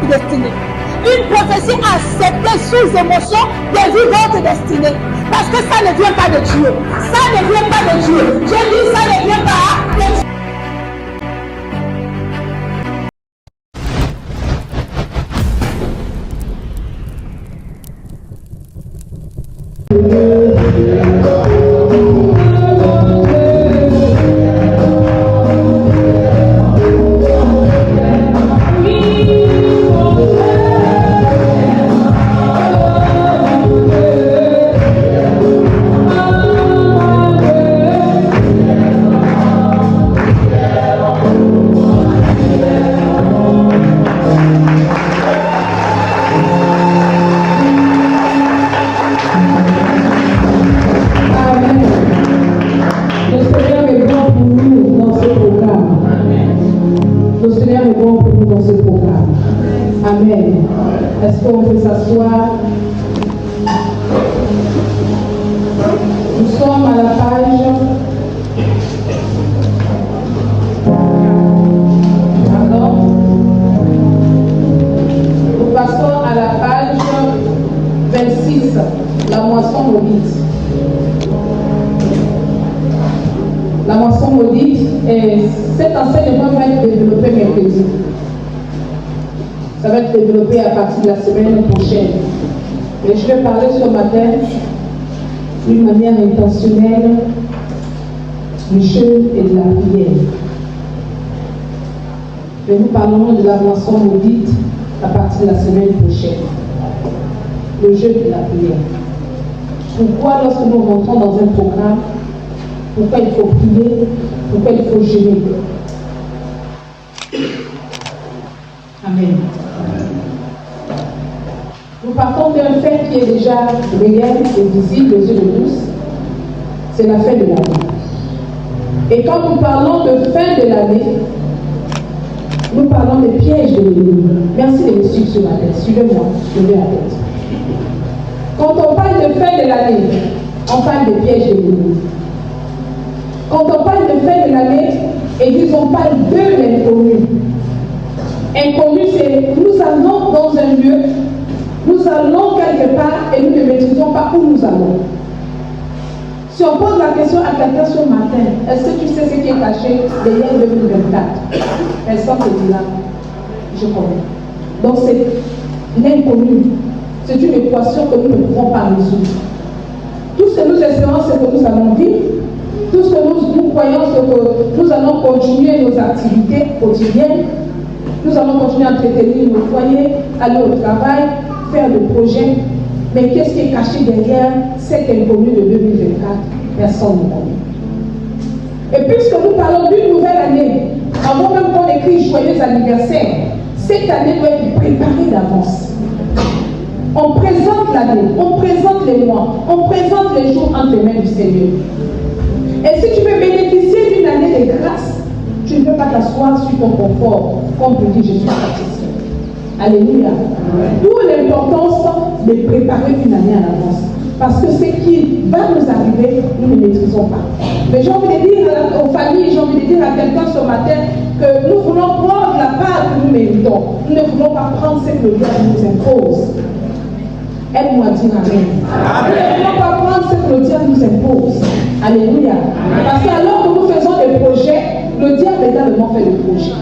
destinée. Une prophétie acceptée sous émotion devient votre destinée. Parce que ça ne vient pas de Dieu. Ça ne vient pas de Dieu. Je dis ça ne vient pas de Dieu. Est-ce qu'on peut s'asseoir? Nous sommes à la page. Pardon. Nous passons à la page 26, la moisson maudite. La moisson maudite, et cet enseignement va être développé mercredi. Ça va être développé à partir de la semaine prochaine. Mais je vais parler ce matin d'une manière intentionnelle du jeûne et de la prière. Et nous parlerons de la moisson maudite à partir de la semaine prochaine. Le jeûne et la prière. Pourquoi lorsque nous rentrons dans un programme, pourquoi il faut prier, pourquoi il faut jeûner? Amen. Nous partons d'un fait qui est déjà réel et visible aux yeux de tous, c'est la fin de l'année. Et quand nous parlons de fin de l'année, nous parlons des pièges de l'ennemi. Merci de me suivre sur ma tête. Suivez-moi, levez la tête. Quand on parle de fin de l'année, on parle des pièges de l'ennemi. Quand on parle de fin de l'année, et on parle de l'inconnu. Inconnu, c'est nous allons dans un lieu, nous allons quelque part et nous ne maîtrisons pas où nous allons. Si on pose la question à quelqu'un ce matin, est-ce que tu sais ce qui est caché derrière 2024? Personne te dira, je connais. Donc c'est l'inconnu. C'est une équation que nous ne pouvons pas résoudre. Tout ce que nous espérons, c'est que nous allons vivre. Tout ce que nous croyons, c'est que nous allons continuer nos activités quotidiennes. Nous allons continuer à entretenir nos foyers, aller au travail, faire des projets. Mais qu'est-ce qui est caché derrière cet inconnu de 2024? Personne ne connaît. Et puisque nous parlons d'une nouvelle année, avant même qu'on écrit joyeux anniversaire, cette année doit être préparée d'avance. On présente l'année, on présente les mois, on présente les jours entre les mains du Seigneur. Et si tu veux bénéficier d'une année de grâce, tu ne peux pas t'asseoir sur ton confort, comme tu dis, je suis satisfait. Alléluia. D'où l'importance de préparer une année à l'avance. Parce que ce qui va nous arriver, nous ne maîtrisons pas. Mais j'ai envie de dire aux familles, j'ai envie de dire à quelqu'un ce matin que nous voulons prendre la part que nous méritons. Nous ne voulons pas prendre ce que le diable nous impose. Aide-moi à dire Amen. Nous ne voulons pas prendre ce que le diable nous impose. Alléluia. Parce qu'alors que nous faisons des projets, le diable également fait des projets.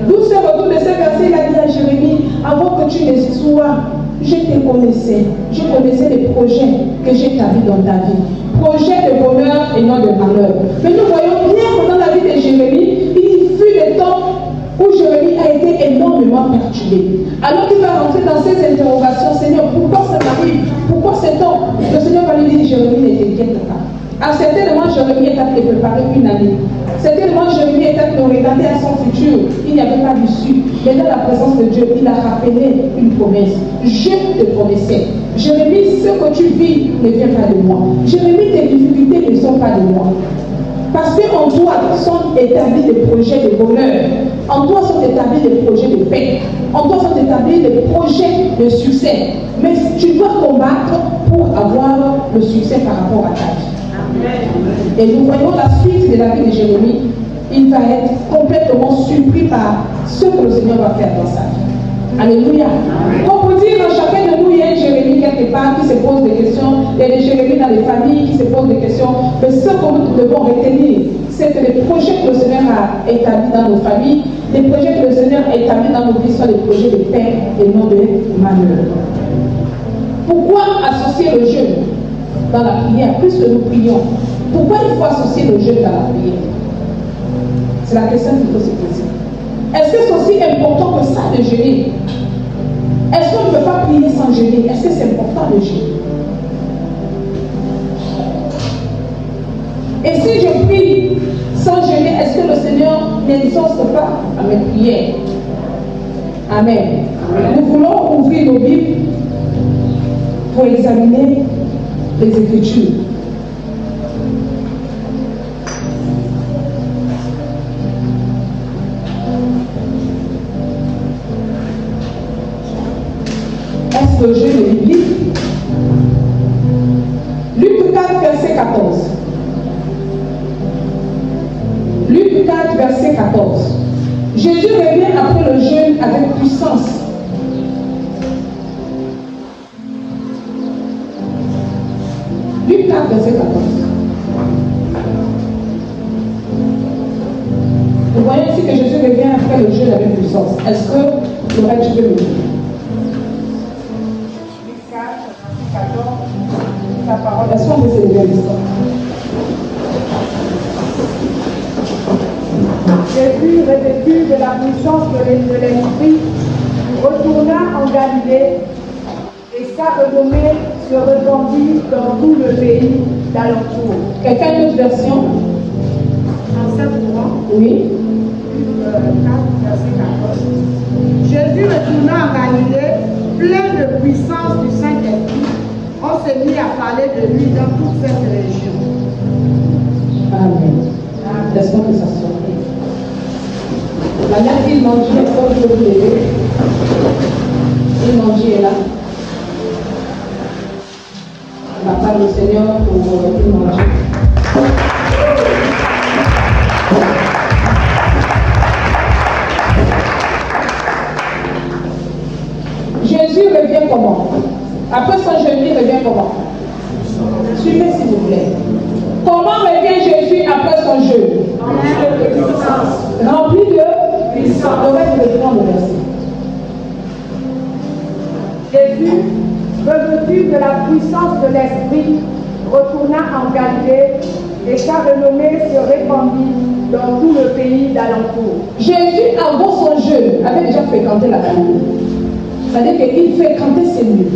D'où ce retour de ce verset, il a dit à Jérémie, avant que tu ne sois, je te connaissais. Je connaissais les projets que j'ai établis dans ta vie. Projets de bonheur et non de malheur. Mais nous voyons bien que dans la vie de Jérémie, il fut des temps où Jérémie a été énormément perturbé. Alors qu'il va rentrer dans ses interrogations, Seigneur, pourquoi ça m'arrive? Pourquoi c'est temps? Le Seigneur va lui dire, Jérémie, ne t'inquiète pas. À certainement, Jérémie est appelé préparer une année. Certainement, Jérémie est appelé regarder à son futur. Il n'y avait pas d'issue. Mais dans la présence de Dieu, il a rappelé une promesse. Je te promettais. Jérémie, ce que tu vis ne vient pas de moi. Jérémie, tes difficultés ne sont pas de moi. Parce qu'en toi sont établis des projets de bonheur. En toi sont établis des projets de paix. En toi sont établis des projets de succès. Mais tu dois combattre pour avoir le succès par rapport à ta vie. Et nous voyons la suite de la vie de Jérémie. Il va être complètement surpris par ce que le Seigneur va faire dans sa vie. Alléluia. Comme pour dire, dans chacun de nous, il y a une Jérémie quelque part qui se pose des questions. Il y a des Jérémies dans les familles qui se posent des questions. Mais ce que nous devons retenir, c'est que les projets que le Seigneur a établis dans nos familles, les projets que le Seigneur a établis dans nos vies sont des projets de paix et non de malheur. Pourquoi associer le jeûne dans la prière plus que nous prions? Pourquoi il faut associer le jeûne dans la prière? C'est la question qu'il faut se poser. Est-ce que c'est aussi important que ça de jeûner? Est-ce qu'on ne peut pas prier sans jeûner? Est-ce que c'est important de jeûner? Et si je prie sans jeûner, est-ce que le Seigneur n'exauce pas à mes prières? Amen. Nous voulons ouvrir nos Bibles pour examiner les Écritures. Est-ce que le jeûne est biblique? Luc 4, verset 14. Luc 4, verset 14. Jésus revient après le jeûne avec puissance. Luc 4, verset 14. Nous voyons ici que Jésus revient après le jeûne avec puissance. Est-ce que le reste, tu peux le lire? Luc 4, verset 14. La parole. Est-ce qu'on peut s'élever à l'histoire? Jésus, revêtu de la puissance de l'Esprit, retourna en Galilée et sa renommée se répandit dans tout le pays d'alentour. Quelqu'un d'autre version? En ce moment, Oui. 4, verset 14. Jésus retourna en Galilée, plein de puissance du Saint-Esprit. On s'est mis à parler de lui dans toute cette région. Amen. Laisse-moi que ça soit. La mère il mangeait, comme je vous l'ai dit. Il mangeait là. On appelle le Seigneur pour il manger. Jésus revient comment? Après son jeûne, il revient comment? Suivez s'il vous plaît. Comment revient Jésus après son jeûne? Rempli de puissance. On va le prendre le verset. Jésus, revêtu de la puissance de l'Esprit, retourna en Galilée et sa renommée se répandit dans tout le pays d'alentour. Jésus, avant son jeûne, avait déjà fréquenté la Galilée. C'est-à-dire qu'il fréquentait ces lieux.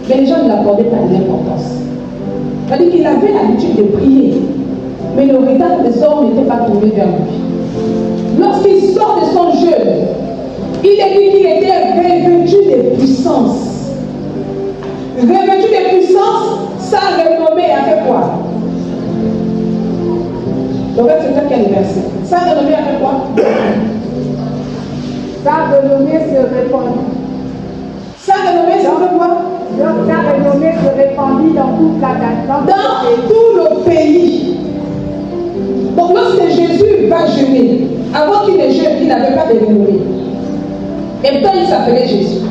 Mais les gens ne l'accordaient pas de l'importance. C'est-à-dire qu'il avait l'habitude de prier. Mais le regard des hommes n'était pas tourné vers lui. Lorsqu'il sort de son jeûne, il est dit qu'il était revêtu de puissance. Revêtu de puissance, sa renommée a fait quoi? Donc c'est ça quel verset. Sa renommée a fait quoi? Sa renommée se répandit. Sa renommée, ça fait quoi? Donc sa renommée se répandit dans toute la Galilée. Dans tout le pays. Donc lorsque Jésus va jeûner, avant qu'il ne jeûne, il n'avait pas de renommée. Et pourtant il s'appelait Jésus.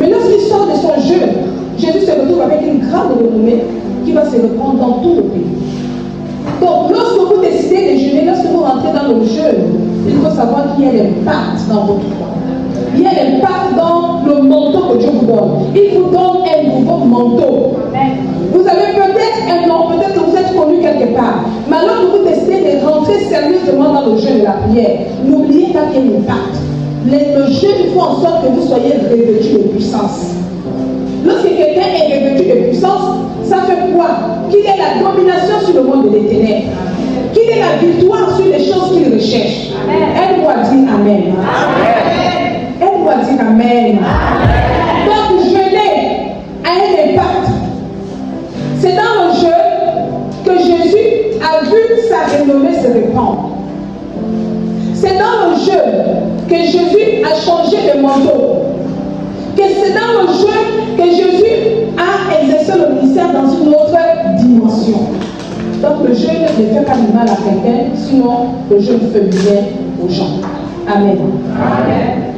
Mais lorsqu'il sort de son jeûne, Jésus se retrouve avec une grande renommée qui va se répandre dans tout le pays. Donc lorsque vous décidez de jeûner, lorsque vous rentrez dans le jeûne, il faut savoir qu'il y a l'impact dans votre corps. Il y a l'impact dans le manteau que Dieu vous donne. Il vous donne un nouveau manteau. Vous avez peut-être un nom, peut-être que vous êtes connu quelque part. Mais alors que vous décidez de rentrer sérieusement dans le jeûne et la prière, n'oubliez pas qu'il y a un impact. Le jeûne, il faut en sorte que vous soyez revêtus de puissance. Lorsque quelqu'un est revêtu de puissance, ça fait quoi? Qu'il ait la domination sur le monde des ténèbres. Qu'il ait la victoire sur les choses qu'il recherche. Elle doit dire Amen. Elle doit dire Amen. Donc jeûner a un impact. C'est dans le jeûne que Jésus a vu sa renommée se répandre. C'est dans le jeûne que Jésus a changé de manteau. Que c'est dans le jeûne que Jésus a exercé le ministère dans une autre dimension. Donc le jeûne ne fait pas du mal à quelqu'un, sinon le jeûne fait du bien aux gens. Amen. Amen.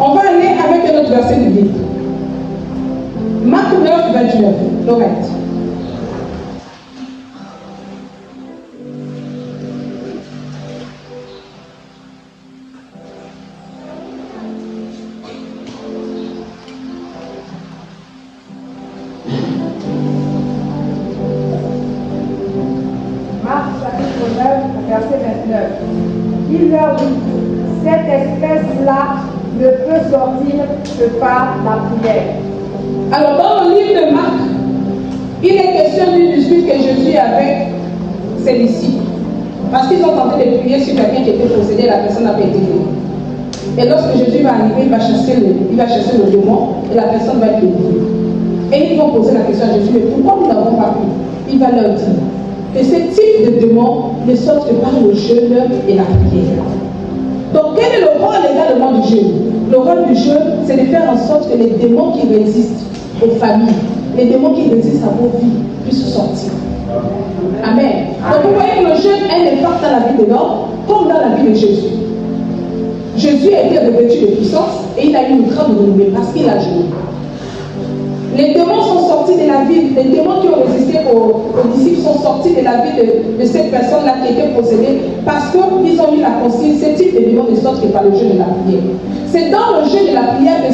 On va aller avec un autre verset biblique. Marc 9, 29. Lorette. Marc chapitre 9, verset 29. Il leur dit, cette espèce-là ne peut sortir que par la prière. Alors, dans le livre de Marc, il est question d'une dispute que Jésus avait ses disciples. Parce qu'ils ont tenté de prier sur quelqu'un qui était possédé, la personne n'a pas été guérie. Et lorsque Jésus va arriver, il va chasser le démon et la personne va être guérie. Et ils vont poser la question à Jésus, mais pourquoi nous n'avons pas pu? Il va leur dire que ce type de démon ne sort que par le jeûne et la prière. Donc, quel est le rôle également du jeûne? Le rôle du jeûne, c'est de faire en sorte que les démons qui résistent aux familles, les démons qui résistent à vos vies, puissent sortir. Amen. Donc, vous voyez que le jeûne a un impact dans la vie de l'homme, comme dans la vie de Jésus. Jésus a été revêtu de puissance et il a eu une grande renommée parce qu'il a jeûné. Les démons sont sortis de la vie, les démons qui ont résisté aux disciples sont sortis de la vie de cette personne-là qui était possédée parce qu'ils ont eu la consigne, ce type de démons ne sortent que par le jeûne et la prière. C'est dans le jeûne et la prière que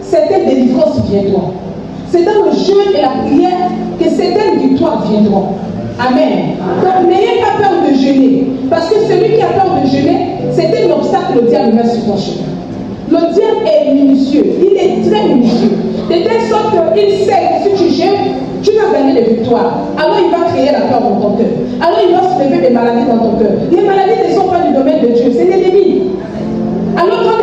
certaines délivrances viendront. C'est dans le jeûne et la prière que certaines victoires viendront. Amen. Donc n'ayez pas peur de jeûner, parce que celui qui a peur de jeûner, c'est un obstacle que le diable met sur ton chemin. Le diable est minutieux, il est très minutieux. De telle sorte qu'il sait que si tu jeûnes, tu vas gagner des victoires. Alors il va créer la peur dans ton cœur. Alors il va se lever des maladies dans ton cœur. Les maladies ne sont pas du domaine de Dieu, c'est l'ennemi. Alors quand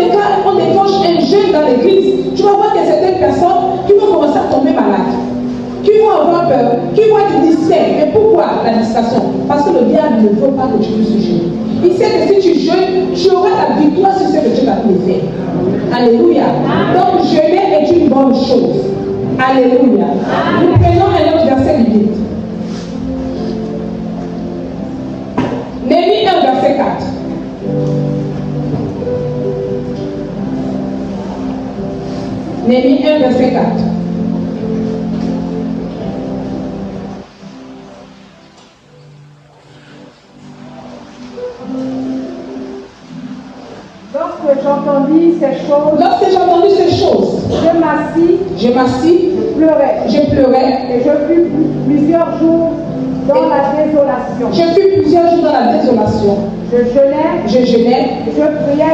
on déclenche un jeûne dans l'église, tu vas voir que certaines personnes qui vont commencer à tomber malades, qui vont avoir peur, qui vont être distraits. Mais pourquoi la distraction? Parce que le diable ne veut pas que tu puisses jeûner. Il sait que si tu jeûnes, tu auras la victoire sur ce que tu vas faire. Alléluia. Donc jeûner est une bonne chose. Alléluia. Nous prenons un autre verset biblique. Néhémie 1, verset 4. Néhémie 1, verset 4. Lorsque j'ai entendu ces choses, je m'assis, je pleurais, et je fus plusieurs jours dans la désolation. Je jeûnais, et je priais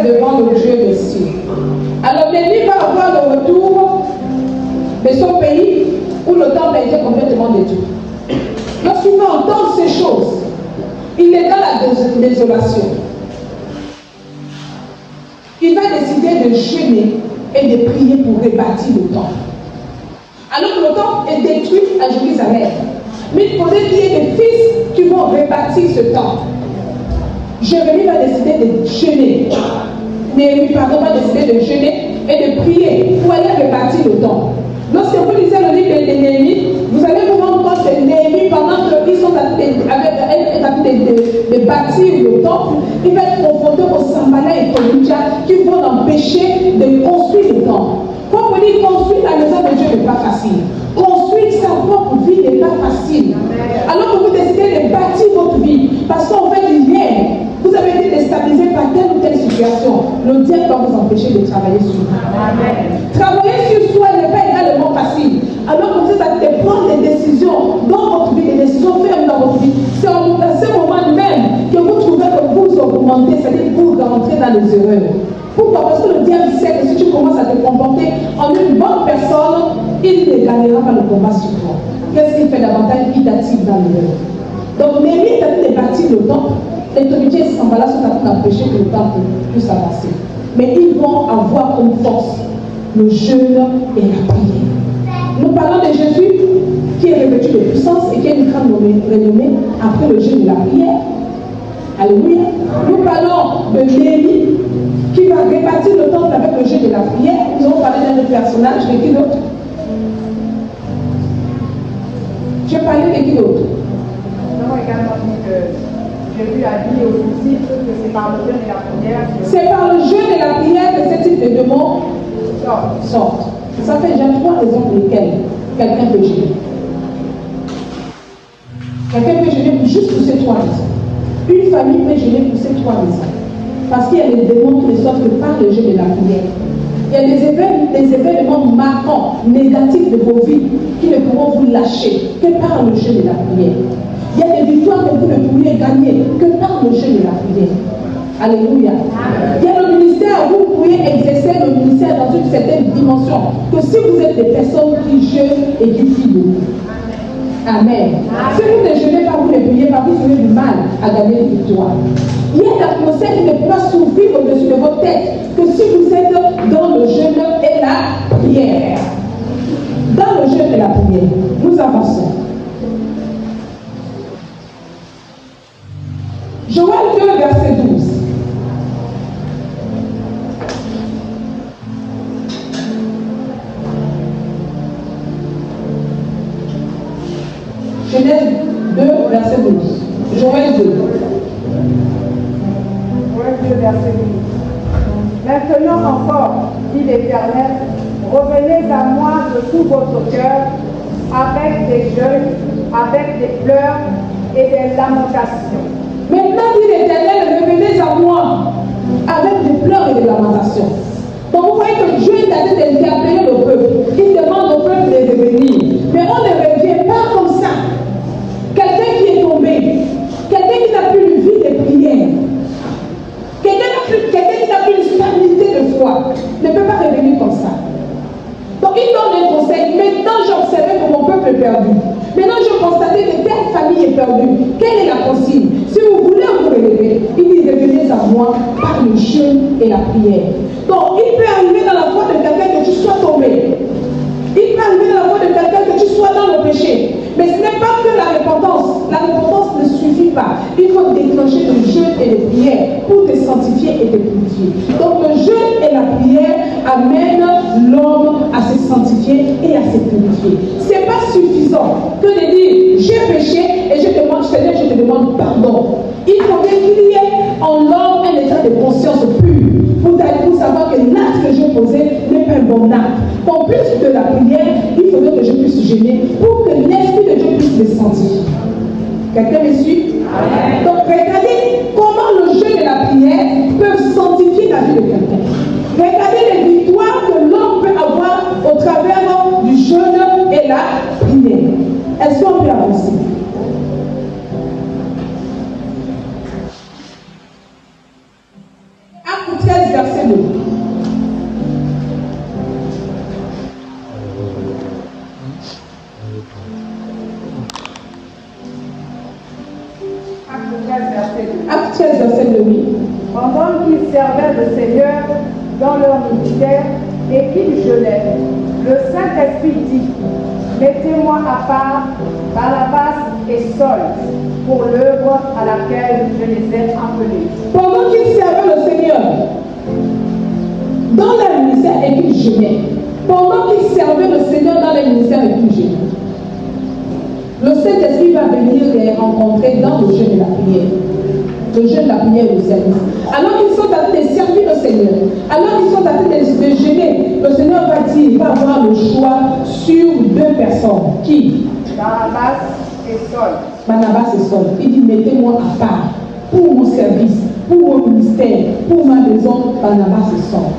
devant le Dieu des cieux. Alors l'ennemi va avoir le retour de son pays où le temple a été complètement détruit. Lorsqu'il va entendre ces choses, il est dans la désolation. Il va décider de jeûner et de prier pour rebâtir le temple. Alors que le temple est détruit à Jérusalem. Mais il faudrait qu'il y ait des fils qui vont rebâtir ce temple. Jérémie va décider de jeûner. Néhémie, pardon, va décider de jeûner et de prier pour aller rebâtir le temple. Lorsque vous lisez le livre de Néhémie, vous allez vous rendre compte que Néhémie, pendant qu'ils sont en train de bâtir le temple, il va être confronté aux Sanballat et Tobia qui vont l'empêcher de construire le temple. Quand on dit construire la maison de Dieu n'est pas facile. Construire sa propre vie n'est pas facile. Alors que vous décidez de bâtir votre vie, parce qu'en fait, hier, vous avez été déstabilisé par telle ou telle situation, le diable va vous empêcher de travailler sur vous. Travailler sur soi n'est pas également facile. Alors que vous êtes en train de prendre des décisions dans votre vie, des décisions fermes dans votre vie, c'est à ce moment même que vous trouvez que vous augmentez, c'est-à-dire que vous rentrez dans les erreurs. Pourquoi? Parce que le diable sait que si tu commences à te comporter en une bonne personne, il ne gagnera pas le combat sur toi. Qu'est-ce qu'il fait davantage? Il t'attire dans l'erreur. Donc Néhémie est en train de bâtir le temple. Les Tobias et Sanballat sont en train d'empêcher que le temple puisse avancer. Mais ils vont avoir comme force le jeûne et la prière. Nous parlons de Jésus qui est revêtu de puissance et qui a une grande renommée après le jeûne et la prière. Alléluia. Nous parlons de Néhémie qui va rebâtir le temple avec le jeûne et la prière. Nous allons parler d'un autre personnage, de qui d'autre? Je parlais de qui d'autre? Nous avons également dit que Jésus a dit aux disciples que c'est par le jeûne et la prière. C'est par le jeûne et la prière que ce type de demande sortent. Ça fait déjà 3 raisons pour lesquelles quelqu'un peut gêner. Quelqu'un peut gêner juste pour ces 3 raisons. Une famille peut gêner pour ces 3 raisons. Parce qu'il y a des démons qui ne sortent que par le jeûne et la prière. Il y a des événements marquants, négatifs de vos vies qui ne pourront vous lâcher que par le jeûne et la prière. Il y a des victoires que vous ne pourriez gagner que par le jeûne et la prière. Alléluia. Il y a le ministère, vous pouvez exercer le ministère dans une certaine dimension. Que si vous êtes des personnes qui jeûnent et qui prient. Amen. Si vous ne jeûnez pas, vous ne priez pas, vous aurez du mal à gagner une victoire. Il y a l'atmosphère qui ne peut pas s'ouvrir au-dessus de votre tête que si vous êtes dans le jeûne et la prière. Dans le jeûne et la prière, nous avançons. Joël 2, verset 12. Genèse 2, verset 12. Joël 2. Joël 2, verset 12. Maintenant encore, dit l'Éternel, revenez à moi de tout votre cœur, avec des jeûnes, avec des pleurs et des lamentations. Maintenant, dit l'Éternel, revenez à moi, avec des pleurs et des lamentations. Donc vous voyez que Dieu est en train d'interpeller le peuple. Il demande au peuple de revenir. Mais on ne revient pas comme ça. Quelqu'un qui est tombé, quelqu'un qui n'a plus une vie de prière, quelqu'un qui n'a plus une stabilité de foi, ne peut pas revenir comme ça. Donc il donne un conseil. Maintenant j'observais que mon peuple est perdu. Maintenant je constatais que telle famille est perdue. Quelle est la consigne? Si vous voulez vous relever, il dit revenez à moi par le jeûne et la prière. Donc il peut arriver dans la foi de quelqu'un que tu sois tombé. Il peut arriver dans la foi de quelqu'un que tu sois dans le péché. Mais ce n'est pas que la repentance. La repentance ne suffit pas. Il faut déclencher le jeûne et les prières pour te sanctifier et te purifier. Donc le jeûne et la prière amènent l'homme à se sanctifier et à se purifier. Ce n'est pas suffisant que de dire j'ai péché et je te demande pardon. Il faut bien qu'il y ait en l'homme un état de conscience pur pour savoir que l'acte que j'ai posé n'est pas un bon acte. En plus de la prière, il faudrait que je puisse gêner pour que l'Esprit de Dieu puisse me sentir. Quelqu'un me suit? Amen. Donc regardez comment le jeûne et la prière peuvent sanctifier la vie de quelqu'un. Regardez les victoires que l'homme peut avoir au travers du jeûne et la prière. Est-ce qu'on peut avancer? Acte 13, verset 2. Acte 13, verset 2, oui. Pendant qu'ils servaient le Seigneur dans leur ministère et qu'ils jeûnaient, le Saint-Esprit dit, mettez-moi à part Barnabas et Saul pour l'œuvre à laquelle je les ai appelés. Pendant qu'ils servaient le Seigneur dans leur ministère et qu'ils jeûnaient, pendant qu'ils servaient le Seigneur dans leur ministère et qu'ils jeûnaient, le Saint-Esprit va venir les rencontrer dans le jeûne et la prière. Le jeûne, la prière et le service. Alors qu'ils sont en train de servir le Seigneur, alors qu'ils sont en train de jeûner, le Seigneur va dire, il va avoir le choix sur 2 personnes. Qui? Barnabas et Saul. Barnabas et Saul. Il dit, mettez-moi à part pour mon service, pour mon ministère, pour ma maison, Barnabas et Saul.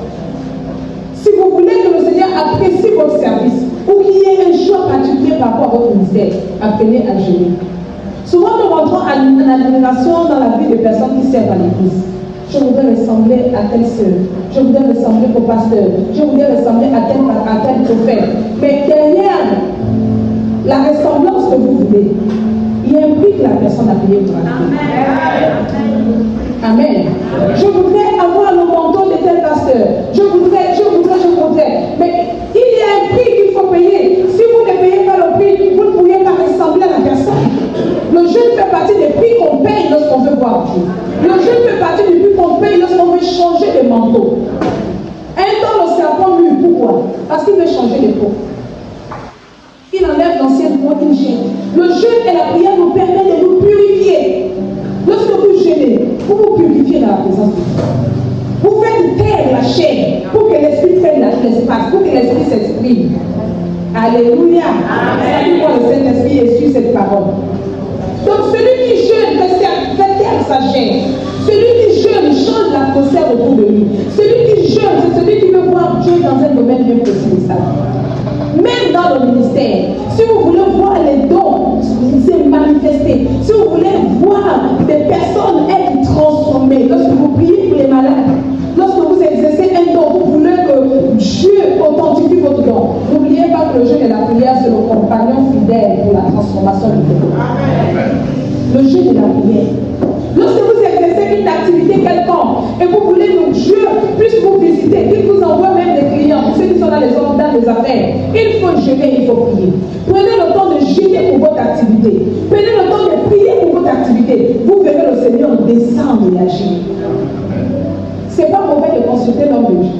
Si vous voulez que le Seigneur apprécie votre service, ou qu'il y ait un choix particulier par rapport à votre ministère, apprenez à jeûner. Souvent, nous rentrons en admiration dans la vie des personnes qui servent à l'église. Je voudrais ressembler à telle sœur, je voudrais ressembler au pasteur, je voudrais ressembler à tel prophète. Mais derrière la ressemblance que vous voulez, il y a un prix que la personne a payé pour acheter. Amen. Je voudrais avoir le manteau de tel pasteur. Je voudrais. Mais il y a un prix qu'il faut payer. Si vous ne payez pas le prix, vous ne pouvez pas ressembler à la personne. Le jeûne fait partie des prix qu'on paye lorsqu'on veut voir Dieu. Le jeûne fait partie des prix qu'on paye lorsqu'on veut changer de manteau. Un temps, le serpent mue. Pourquoi? Parce qu'il veut changer de peau. Il enlève l'ancienne peau, il gêne. Le jeûne et la prière nous permettent de nous purifier. Lorsque vous jeûnez, vous vous purifiez présence de Dieu. Vous faites taire la chair pour que l'esprit prenne l'espace, pour que l'esprit s'exprime. Alléluia. Amen. Le Saint-Esprit est sur cette parole. Donc celui qui jeûne fait taire sa chair. Celui qui jeûne change l'atmosphère autour de lui. Celui qui jeûne, c'est celui qui veut voir Dieu dans un domaine bien précis de sa vie. Même dans le ministère, si vous voulez voir les dons se manifester, si vous voulez voir des personnes être transformées, lorsque vous priez pour les malades, lorsque vous exercez un don, vous voulez que Dieu authentifie votre don. N'oubliez pas que le jeûne et la prière, c'est le compagnon fidèle pour la transformation du monde. Le jeûne et la prière. Lorsque vous exercez une activité quelconque et vous voulez que Dieu puisse vous visiter, qu'il vous envoie même des clients, ceux qui sont dans les ordres, dans les affaires, il faut jeûner, il faut prier. Prenez le temps de jeûner pour votre activité. Prenez le temps de prier pour votre activité. Vous verrez le Seigneur descendre et agir. Ce n'est pas mauvais de consulter l'homme de Dieu.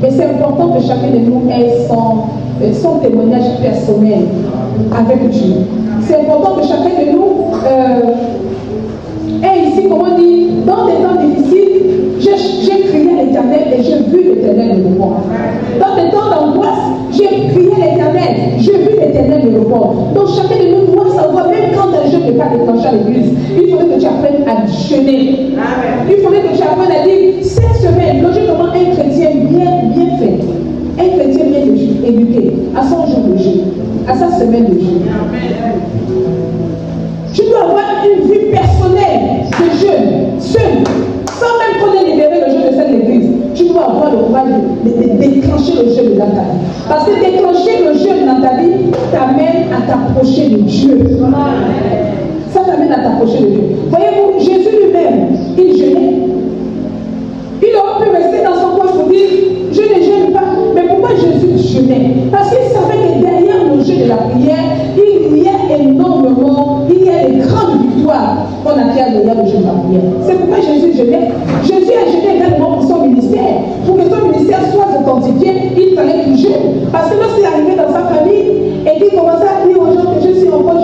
Mais c'est important que chacun de nous ait son témoignage personnel avec Dieu. C'est important que chacun de nous ait ici, comme on dit, dans des temps difficiles, j'ai crié à l'Éternel et j'ai vu l'Éternel me répondre. Dans des temps d'angoisse, j'ai crié à l'Éternel, j'ai vu l'Éternel me répondre. Donc chacun de nous doit savoir, même quand un jeûne n'est pas déclenché à l'église, il faudrait que tu apprennes à jeûner. Il faudrait que tu apprennes à dire, cette semaine, logiquement, un chrétien bien fait, un chrétien bien éduqué, à son jour de jeûne, à sa semaine de jeûne. Tu dois avoir une vie personnelle de jeûne, seul, sans même qu'on ait libéré le jeûne de cette église. Tu dois avoir le courage de déclencher le jeûne dans ta vie. Parce que déclencher le jeûne dans ta vie t'amène à t'approcher de Dieu. Ça t'amène à t'approcher de Dieu. Voyez-vous, Jésus lui-même, il jeûnait. Il aurait pu rester dans son coin pour dire, je ne jeûne pas. Mais pourquoi Jésus jeûnait? Parce qu'il savait que derrière le jeûne de la prière, il y a énormément, il y a des grandes victoires qu'on acquiert derrière le jeûne de la prière. C'est pourquoi Jésus jeûnait. Jésus a jeûné également pour son ministère. Pour que son ministère soit authentifié, il fallait qu'il jeûne. Parce que lorsqu'il est arrivé dans sa famille et qu'il commençait à dire aux gens que je suis encore,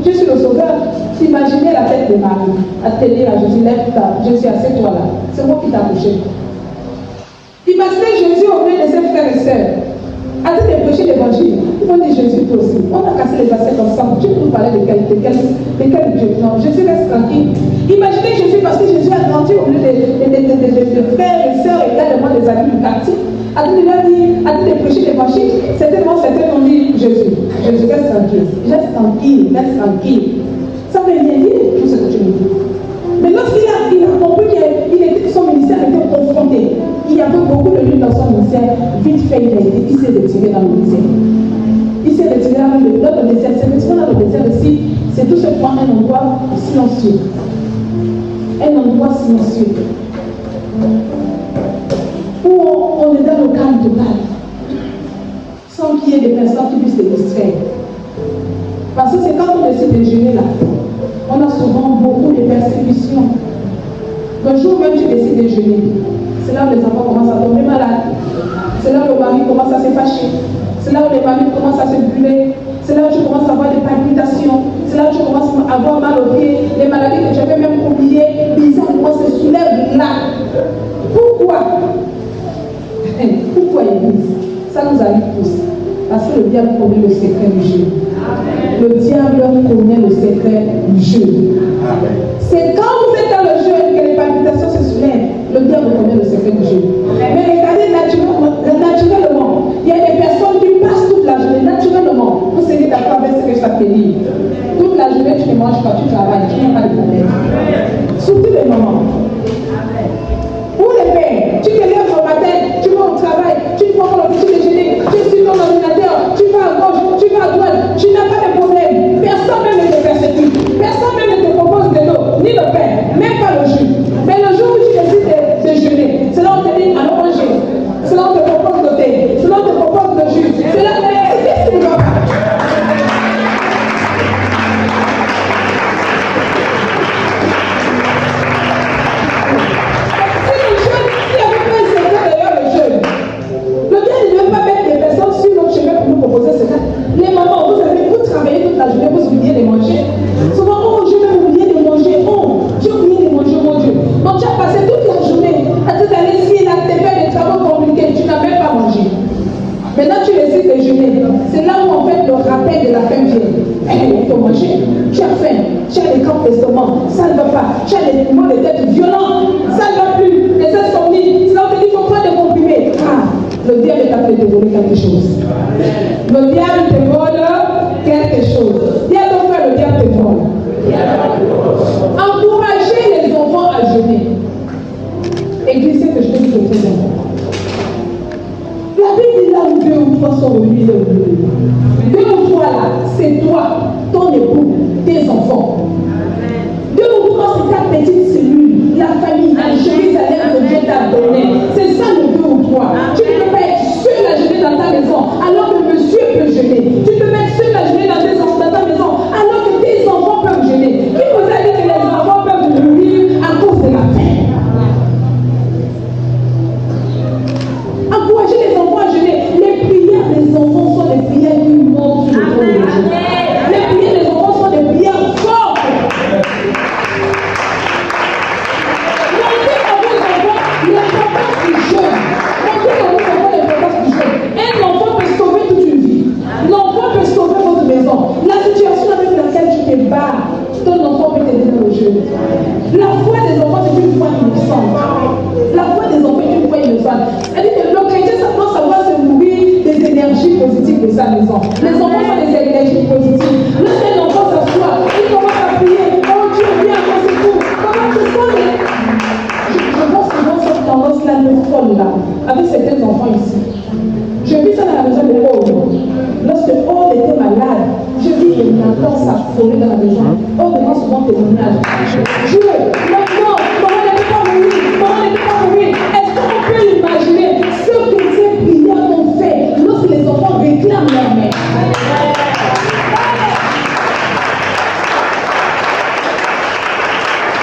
je suis le sauveur, imaginez la tête de Marie. À te dire à Jésus, lève-toi, Jésus, assieds-toi là. C'est moi qui t'ai accouché. Imaginez Jésus au milieu de ses frères et sœurs. Arrête de prêcher l'évangile. Ils vont dire Jésus, toi aussi. On a cassé les assiettes ensemble. Tu peux nous parler de quel Dieu? Non, Jésus reste tranquille. Imaginez Jésus parce que Jésus a grandi au milieu de frères et sœurs et également des amis du quartier. Arrête de prêcher l'évangile. Certainement, certains ont dit Jésus, reste tranquille. Reste tranquille, reste tranquille. Ça veut rien dire tout ce que tu me dis. Mais lorsqu'il a compris que son ministère était confronté, il y avait beaucoup de luttes dans son ministère, vite fait, il s'est retiré dans le ministère. Il s'est retiré dans le désert. C'est retiré dans le désert aussi, c'est tout simplement un endroit silencieux. Un endroit silencieux. Où on est dans le calme total. Sans qu'il y ait des personnes qui puissent se distraire. Parce que c'est quand on décide de jeûner là, on a souvent beaucoup de persécutions. Le jour même tu décides de jeûner, c'est là où les enfants commencent à tomber malades. C'est là où le mari commence à se fâcher. C'est là où les maris commencent à se brûler. C'est là où tu commences à avoir des palpitations. C'est là où tu commences à avoir mal aux pieds. Les maladies que tu avais même oubliées, bizarrement se soulèvent là. Pourquoi? Pourquoi Église? Ça nous arrive tous. Parce que le diable connaît le secret du jeûne. Le diable connaît le secret du jeûne. C'est quand vous êtes dans le jeûne que les palpitations se soulèvent. Le diable connaît le secret du jeûne. Mais regardez naturellement, il y a des personnes qui passent toute la journée naturellement. Vous savez d'accord avec ce que ça fait dire. Toute la journée, tu ne manges pas, tu travailles, tu n'as pas de problème. Surtout les mamans. Ou les pères, tu te lèves au matin, tu vas au travail, tu prends le petit déjeuner, tu es sur ton ordinateur, tu vas à gauche, tu vas à droite, tu n'as pas de problème. Personne même ne te persécute, personne même ne te propose de l'eau, ni le pain, même pas le jus. Mais le jour où tu décides de jeûner, c'est là où on te dit allons manger, c'est là où on te propose le thé, c'est là où on te propose le jus, c'est là où qu'est-ce que tu vas faire? Les mamans, vous savez, vous travaillez toute la journée, vous oubliez de manger. Souvent, oh, je vais oublier de manger. Oh, j'ai oublié de manger, mon Dieu. Donc, tu as passé toute jeûner. C'est là où en fait le rappel de la faim vient. Il faut manger. Tu as faim, tu as les grands testaments, ça ne va pas. Tu as les mots de tête violents, ça ne va plus. Les insomnies, ça veut dire qu'il faut prendre des comprimés. Ah, le diable est en train de te voler quelque chose. Le diable te vole quelque chose. Dis à ton frère, le diable te vole. Encouragez les enfants à jeûner. Église, c'est que je te dis que c'est très important. La Bible dit là où 2 ou 3 sont réunis, là où 2 ou 3 là, c'est toi, ton époux, tes enfants. 2 ou 3, c'est ta petite cellule, la famille, la Jérusalem que Dieu t'a donné. C'est ça le 2 ou 3. Tu ne peux pas être seul à jeûner dans ta maison alors que monsieur peut jeûner. Tu peux mettre seul à jeûner dans ta maison alors que tes enfants peuvent jeûner. Qui vous a dit que les enfants peuvent mourir à cause de la faim? Encouragez les enfants à jeûner. Les prières des enfants sont des prières qui montent sur le trône de Dieu. Les prières des enfants sont des prières fortes. Montez à vos enfants l'importance du jeûne. Montez à vos enfants l'importance du jeûne. Un enfant peut sauver toute une vie. L'enfant peut sauver votre maison. La situation avec laquelle tu te bats, ton enfant peut t'aider dans le jeûne. La foi des enfants, c'est une foi innocente. La foi des enfants est une foi innocente. C'est-à-dire que le chrétien doit savoir se nourrir des énergies positives de sa maison. Les enfants sont des énergies positives. Lorsqu'un enfant s'assoit, il commence à prier. Oh Dieu, viens, on se trouve. Comment tu sens? Je pense que dans cette tendance-là, le folle là, avec certains enfants ici. Je vis ça dans la maison de Aude. Lorsque Aude était malade, je vis que Nathan s'affolait dans la maison. Aude rend souvent témoignage. Dieu, maintenant, maman n'était pas mourir. Maman n'était pas mourir. Est-ce qu'on peut imaginer ce que ces prières ont fait lorsque les enfants réclament leur mère?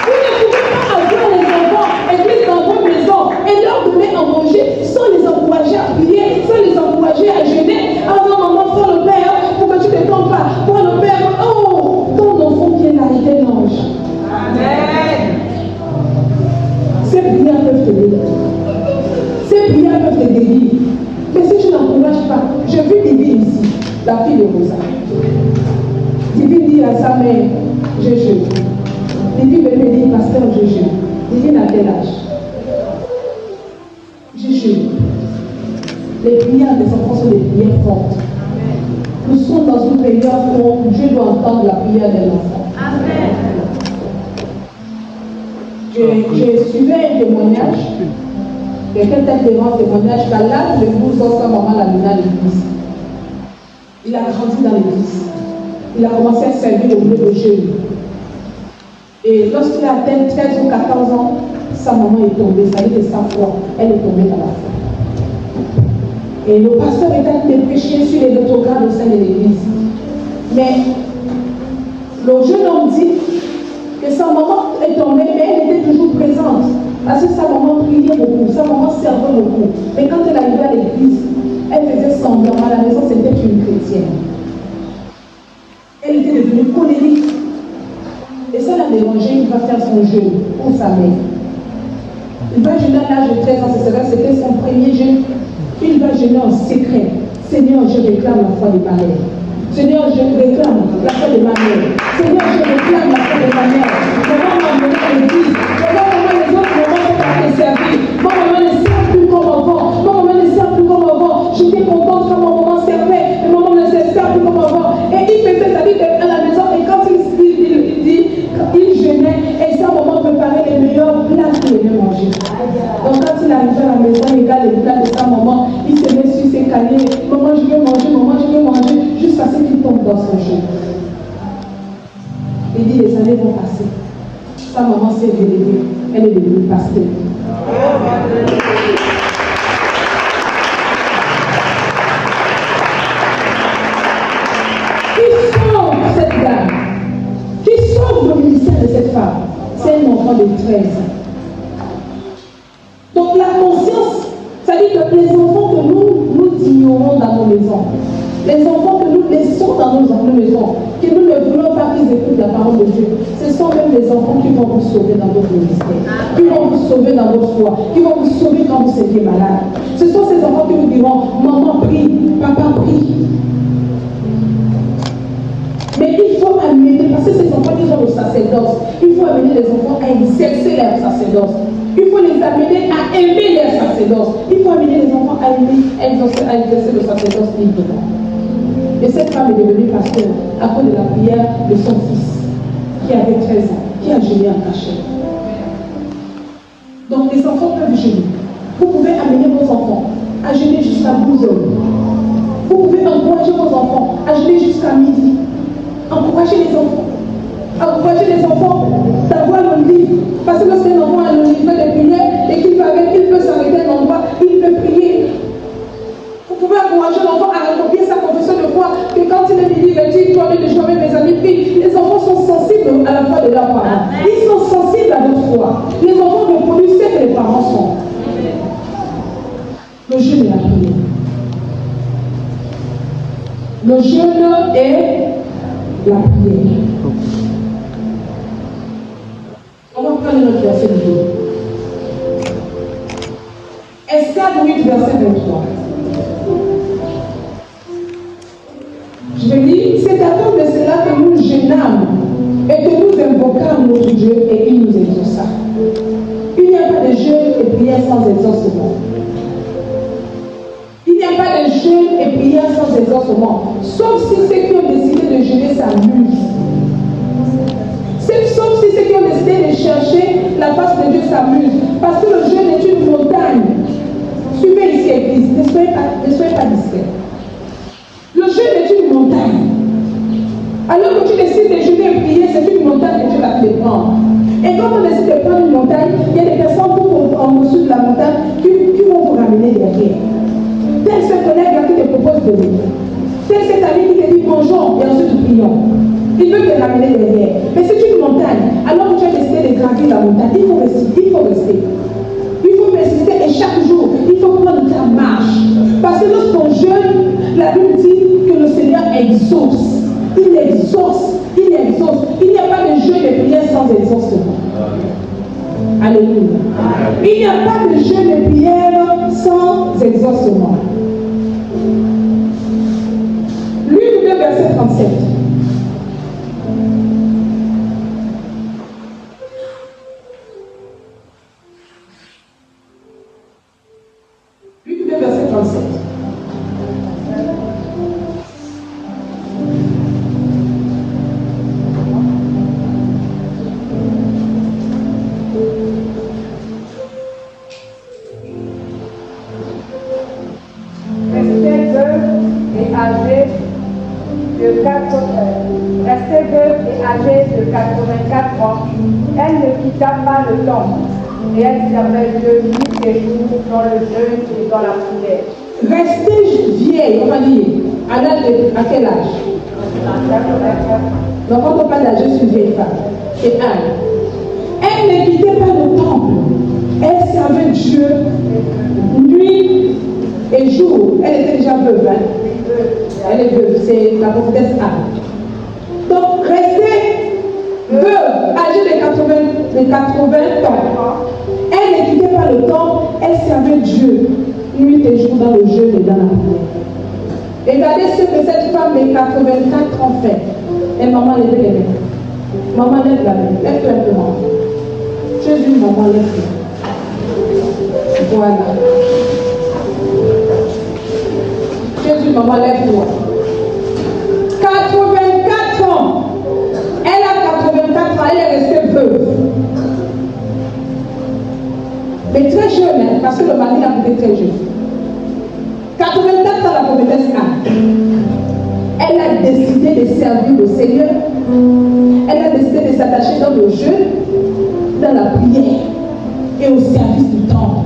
Vous ne pouvez pas avoir les enfants église dans votre maison et leur donner à manger sans les encourager à prier, sans les encourager à jeûner. Ah non, maman, prends le père pour que tu ne tombes pas. Prends le père. Oh, ton enfant qui est là, il est l'ange. Amen. Ces prières peuvent t'aider. Ces prières peuvent te guérir. Mais si tu n'encourages pas, j'ai vu Divine ici, la fille de Rosa. Divine dit à sa mère, je jeûne. Divine veut me dire, pasteur, je jeûne. Divine à quel âge? Je jeûne. Les prières des enfants sont des prières fortes. Nous sommes dans une période où Dieu doit entendre la prière de l'enfant. Amen. J'ai suivi un témoignage. Quelqu'un t'a fait un témoignage qu'à l'âge de 12 ans, sa maman l'a mené à l'église. Il a grandi dans l'église. Il a commencé à servir au milieu de jeunes. Et lorsqu'il a atteint 13 ou 14 ans, sa maman est tombée. Ça veut dire sa foi. Elle est tombée dans la foi. Et le pasteur est en train de prêcher sur les rétrogrades au sein de l'église. Mais le jeune homme dit que sa maman est tombée, mais elle était toujours présente. Parce que sa maman priait beaucoup, sa maman servait beaucoup. Mais quand elle arrivait à l'église, elle faisait semblant. À la maison, c'était une chrétienne. Elle était devenue colérique. Et ça l'a dérangé, il va faire son jeûne pour sa mère. Il va jeûner à l'âge de 13 ans, c'était son premier jeûne. Il va jeûner en secret. Seigneur, je réclame la foi de ma mère. Seigneur, je réclame la foi de ma mère. Seigneur, je réclame la foi de ma mère. Maman m'a amené à l'église. Maman, les autres mamans sont pas servir. Maman ne sert plus comme avant. Maman ne sert plus comme avant. J'étais contente quand maman servait. Mais maman ne sert plus comme avant. Et il faisait sa vie à la maison. Et quand il jeûnait, et sa maman préparait les meilleurs plats qu'il aimait manger. Donc quand il arrivait à la maison, il regarde les plats de sa maman, il se met sur ses cahiers. Maman, je veux manger, jusqu'à ce qu'il tombe dans son jeu. Il dit, les années vont passer. Sa maman s'est élevée, elle est devenue pasteur. Qui sauve cette dame? Qui sauve le ministère de cette femme? C'est un enfant de 13 ans. Donc la conscience, ça dit que les enfants que nous ignorons dans nos maisons, les enfants que nous laissons dans nos maisons, que nous ne voulons pas qu'ils écoutent la parole de Dieu, ce sont même les enfants qui vont vous sauver dans votre ministère, qui vont vous sauver dans votre foi, qui vont vous sauver quand vous seriez malade. Ce sont ces enfants qui vous diront, maman prie, papa prie. Mais il faut amener, parce que ces enfants qui ont le sacerdoce, il faut amener les enfants à exercer leur sacerdoce. Il faut les amener à aimer leur sacerdoce. Il faut amener les enfants à aimer, à exercer le sacerdoce librement. Et cette femme est devenue pasteur à cause de la prière de son fils, qui avait 13 ans, qui a jeûné en cachette. Donc les enfants peuvent jeûner. Vous pouvez amener vos enfants à jeûner jusqu'à 12 heures. Vous pouvez encourager vos enfants à jeûner jusqu'à midi. Encouragez les enfants. Encouragez les enfants d'avoir le livre. Parce que lorsqu'un enfant a le livre de prière et qu'il peut s'arrêter à un endroit, il peut prier. Vous pouvez encourager l'enfant à recopier sa confession de foi, que quand il est midi, il va dire, toi, de joie, mes amis, prient. Les enfants sont sensibles à la foi de leurs parents. Ils sont sensibles à notre foi. Les enfants reproduisent ce que les parents sont. Le jeûne est la prière. Le jeûne est la prière. On va prendre notre verset de Dieu. Esther 8, verset 23. Je lis, c'est à cause de cela que nous jeûnâmes et que nous invoquâmes notre Dieu et il nous exauça. Il n'y a pas de jeûne et prière sans exaucement. Il n'y a pas de jeûne et prière sans exaucement. Sauf si ceux qui ont décidé de jeûner s'amusent. Sauf si ceux qui ont décidé de chercher la face de Dieu s'amusent. Parce que le jeûne est une montagne. Suivez ici l'église, ne soyez pas discret. Le jeûne est une montagne. Alors que tu décides de jeûner et prier, c'est une montagne que Dieu va te prendre. Et quand on décide de prendre une montagne, il y a des personnes en dessous de la montagne qui vont vous ramener derrière. Tel ce collègue qui te propose de venir. Tel cet ami qui te dit bonjour et ensuite nous prions. Il veut te ramener derrière. Mais c'est une montagne. Alors que tu as décidé de gravir la montagne, il faut rester. Il faut persister et chaque jour, il faut prendre ta marche. Parce que lorsqu'on jeûne, la Bible dit que le Seigneur exauce. Il exauce. Il n'y a pas de jeûne et prière sans exaucement. Alléluia. Il n'y a pas de jeûne et prière sans exaucement. Luc 2, verset 37. Luc 2, verset 37. Restée veuve et âgée de 84 ans, elle ne quitta pas le temple et elle servait Dieu nuit et jour dans le jeûne et dans la prière. Restée vieille, on va dire, à quel âge? Donc quand on parle d'âge, je suis une vieille femme. C'est Anne. Elle ne quittait pas le temple. Elle servait Dieu nuit et jour. Elle était déjà veuve. Hein? Elle est veuve, c'est la prophétesse Anne. Donc, restée veuve, âgée de 80 ans. Elle ne quittait pas le temple, elle servait Dieu nuit et jour dans le jeûne et dans la prière. Et regardez ce que cette femme de 84 ans fait. Et maman lève les mains. Maman lève la main, lève-toi un peu, maman. Jésus, maman, lève-toi. Voilà. Jésus, maman, lève-toi. 84 ans. Elle a 84 ans, elle est restée veuve. Mais très jeune, hein, parce que le mari l'a coupé très jeune. 84 ans, la prophétesse Anne. Elle a décidé de servir le Seigneur. Elle a décidé de s'attacher dans le jeûne, dans la prière et au service du temple.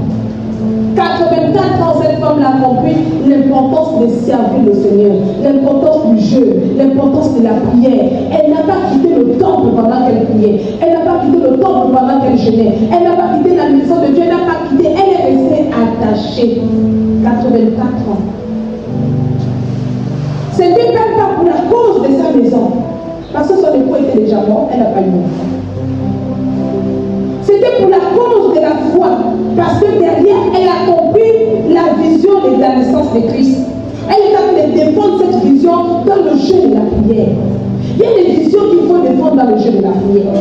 84 ans, cette femme l'a compris l'importance de servir le Seigneur, l'importance du jeûne, l'importance de la prière. Elle n'a pas quitté le temple pendant qu'elle priait. Elle n'a pas quitté le temple pendant qu'elle jeûnait. Elle n'a pas quitté la maison de Dieu. Elle n'a pas quitté. Elle est restée attachée. 84 ans. Ce n'était même pas pour la cause Parce que son époux était déjà mort, elle n'a pas eu d'enfant. C'était pour la cause de la foi, parce que derrière, elle a compris la vision de la naissance de Christ. Elle est capable de défendre cette vision dans le jeu de la prière. Il y a des visions qu'il faut défendre dans le jeu de la prière.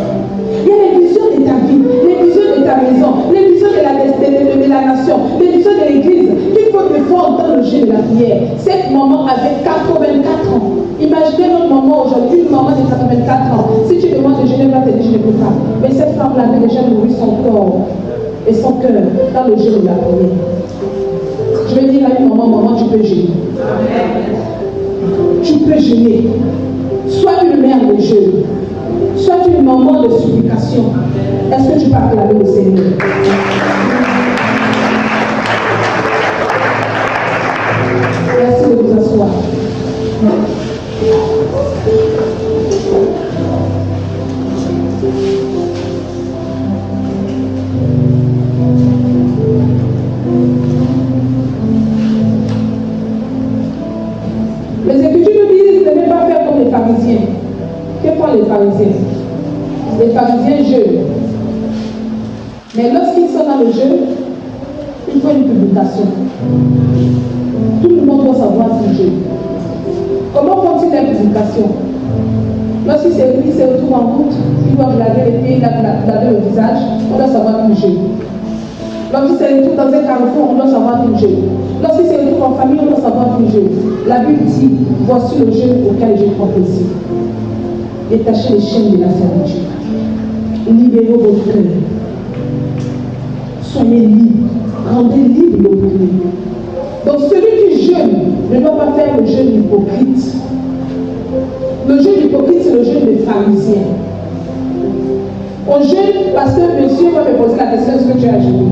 Il y a les visions de ta vie, les visions de ta maison, les visions de la nation, les visions de l'église qu'il faut défendre dans le jeu de la prière. Cette maman avait 84 ans. Imaginez notre maman aujourd'hui, une maman de 84 ans. Si tu demandes de jeûner, elle va te dire je ne peux pas. Mais cette femme-là avait déjà nourri son corps et son cœur dans le jeu de la prière. Je vais dire à une maman, maman, tu peux jeûner. Tu peux jeûner. Sois une mère de jeûne. Sois une maman de supplication. Est-ce que tu peux acclamer le Seigneur? Merci de vous asseoir. Les Écritures nous disent de ne pas faire comme les pharisiens. Que font les pharisiens? Les pharisiens jeûnent. Mais lorsqu'ils sont dans le jeûne, ils font une publication. Tout le monde doit savoir qu'ils jeûnent. Comment font-ils la publication? Lorsqu'ils se retrouvent en route, ils doivent laver les pieds, laver le visage, on doit savoir qu'ils jeûnent. Lorsqu'ils se retrouvent dans un carrefour, on doit savoir qu'ils jeûnent. Lorsqu'ils se retrouvent en famille, on doit savoir qu'ils jeûnent. La Bible dit, voici le jeûne auquel je prends plaisir. Détachez les chaînes de la servitude. Libérez votre cœur. Soyez libres. Rendez libre l'opprimé. Donc celui qui jeûne ne doit pas faire le jeûne hypocrite. Le jeûne hypocrite, c'est le jeûne des pharisiens. On jeûne parce que monsieur va me poser la question, est-ce que tu as jeûné?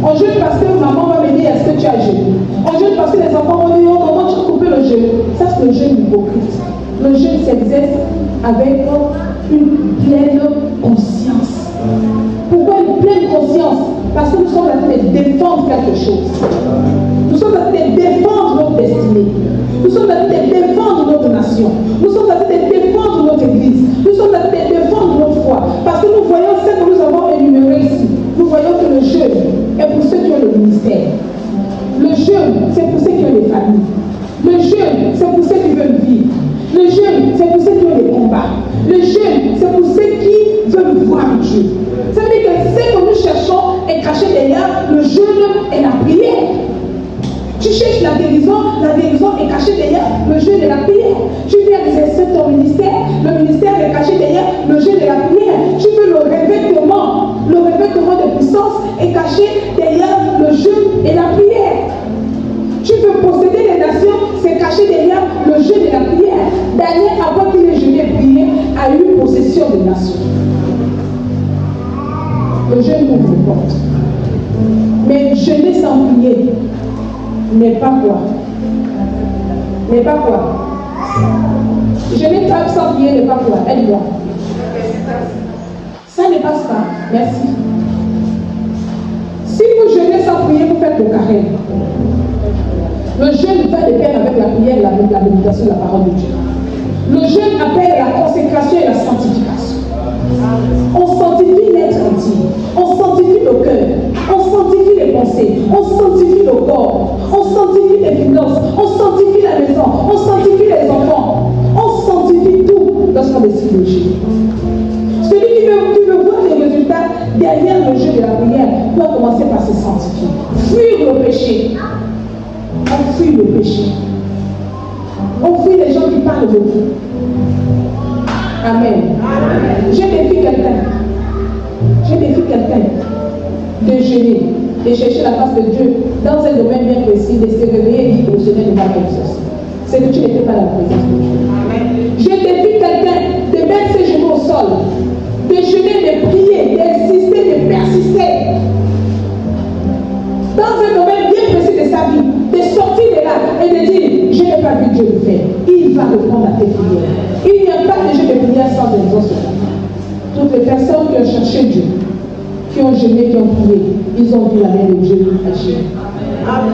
On jeûne parce que maman va me dire, est-ce que tu as jeûné? On jeûne parce que les enfants vont dire, oh, comment tu as coupé le jeûne? Ça, c'est le jeûne hypocrite. Le jeûne s'exerce avec une pleine conscience. Pourquoi une pleine conscience? Parce que nous sommes en train de défendre quelque chose. Nous sommes en train de défendre notre destinée. Nous sommes en train de défendre notre nation. Nous sommes en train de défendre notre église. Nous sommes en train de défendre notre foi. Parce que nous voyons ce que nous avons énuméré ici. Nous voyons que le jeûne est pour ceux qui ont le ministère. Le jeûne, c'est pour ceux qui ont les familles. Le jeûne, c'est pour ceux qui veulent vivre. Le jeûne, c'est pour ceux qui ont des combats. Le jeûne, c'est pour ceux qui veulent voir Dieu. Ça veut dire que ce que nous cherchons est caché derrière le jeûne et la prière. Tu cherches la guérison est cachée derrière le jeûne et la prière. Tu viens exercer ton ministère, le ministère est caché derrière le jeûne et la prière. Tu veux le revêtement de puissance est caché derrière le jeûne et la prière. Tu veux posséder les nations, c'est caché derrière le jeûne et la prière. Daniel, avant qu'il ait jeûné et prié, a eu possession des nations. Le jeûne ouvre les portes. Mais jeûner sans prier n'est pas quoi? N'est pas quoi? Jeûner sans prier n'est pas quoi? Aide-moi. Ça n'est pas ça. Merci. Si vous jeûnez sans prier, vous faites le carême. Le jeûne va de pair avec la prière et la méditation de la parole de Dieu. Le jeûne appelle la consécration et la sanctification. On sanctifie l'être entier. On sanctifie le cœur. On sanctifie les pensées. On sanctifie le corps. On sanctifie les finances. On sanctifie la maison. On sanctifie les enfants. On sanctifie tout lorsqu'on décide de jeûner. Celui qui veut voir les résultats derrière le jeûne de la prière doit commencer par se sanctifier. Fuir le péché. On fuit le péché. On fuit les gens qui parlent de vous. Amen. Je défie quelqu'un de jeûner, de chercher la face de Dieu dans un domaine bien précis, de se réveiller et dire que le Seigneur ne va pas exaucer. C'est que tu n'étais pas dans la présence de Dieu. Amen. Je défie quelqu'un de mettre ses genoux au sol, de jeûner, de prier, d'insister, de persister dans un domaine bien précis de sa vie, de sortir de là et de dire, je n'ai pas vu Dieu le faire. Il va répondre à tes prières. Il n'y a pas de jeu de prière sans exaucement. Toutes les personnes qui ont cherché Dieu, qui ont jeûné, qui ont prié, ils ont vu la main de Dieu agir. Amen.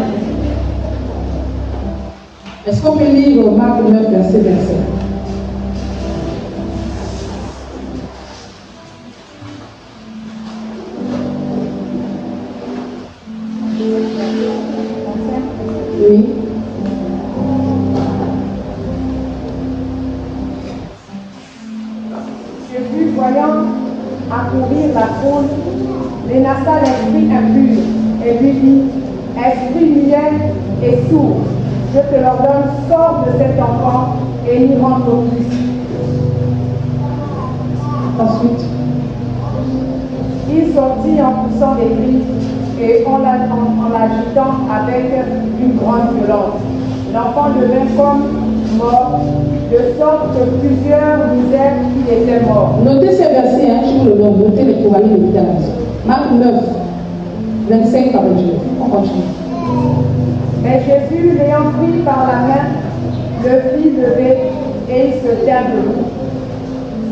Est-ce qu'on peut lire Marc 9, verset 27? Oui. Jésus, voyant accourir la foule, menaça l'esprit impur et lui dit, esprit muet et sourd, je te l'ordonne, sors de cet enfant et n'y rentre plus. Ensuite, Il sortit en poussant des cris et en l'agitant avec une grande violence. L'enfant devint comme mort, de sorte que plusieurs disaient qu'il était mort. notez ces versets, hein, je vous le donne, notez-les pour aller le à la maison. Marc 9, 25 à 29. On continue. Mais Jésus, l'ayant pris par la main, le fit lever et il se tint debout.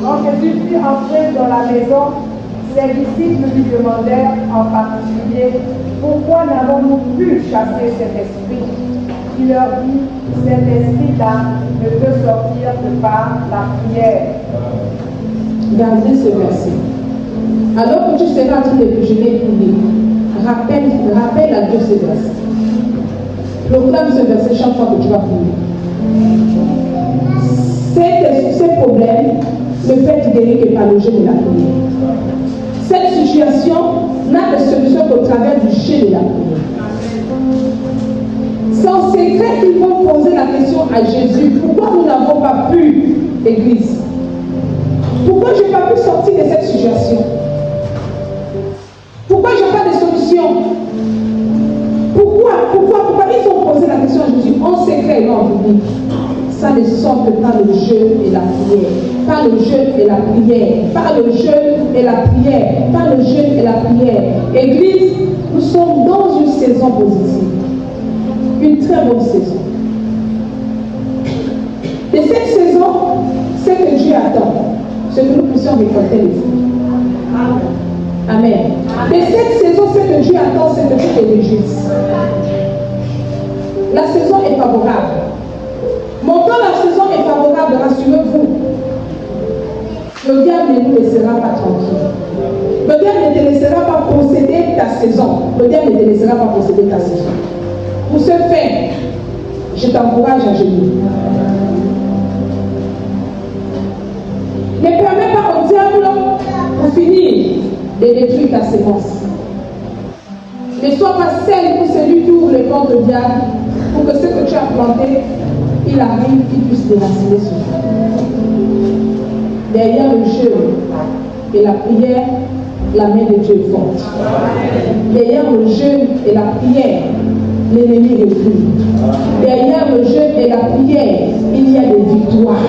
Quand Jésus fut entré dans la maison, ses disciples lui demandèrent en particulier pourquoi n'avons-nous pu chasser cet esprit. Il leur dit, cet esprit-là ne peut sortir que par la prière. Gardez ce verset. Alors que tu seras en train de déjeuner et prier, rappelle à Dieu ce verset. Proclame ce verset chaque fois que tu vas prier. Ces problèmes ne peuvent être guéris que par le jeûne et la prière. Cette situation n'a de solution qu'au travers du jeûne et la prière. C'est en secret qu'ils vont poser la question à Jésus. Pourquoi nous n'avons pas pu, Église? Pourquoi je n'ai pas pu sortir de cette situation? Pourquoi je n'ai pas de solution? Pourquoi ils ont posé la question à Jésus en secret et non en public? Ça ne sort que par le jeûne et la prière. Par le jeûne et la prière. Par le jeûne et la prière. Par le jeûne et la prière. Église, nous sommes dans une saison positive. Une très bonne saison. De cette saison, ce que Dieu attend, c'est que nous puissions récolter les fruits. Amen. De cette saison, ce que Dieu attend, c'est que tu te réjouisses. La saison est favorable. Mais quand la saison est favorable, rassurez-vous, le diable ne nous laissera pas tranquille. Le diable ne te laissera pas posséder ta saison. Le diable ne te laissera pas posséder ta saison. Pour ce faire, je t'encourage à gémir. Ne permets pas au diable, pour finir, de détruire ta sémence. Ne sois pas celle pour celui qui ouvre les portes au diable, pour que ce que tu as planté, il arrive, il puisse déraciner sur toi. Derrière le jeûne et la prière, la main de Dieu est forte. Derrière le jeûne et la prière, l'ennemi recule. Derrière le jeûne et la prière, il y a des victoires.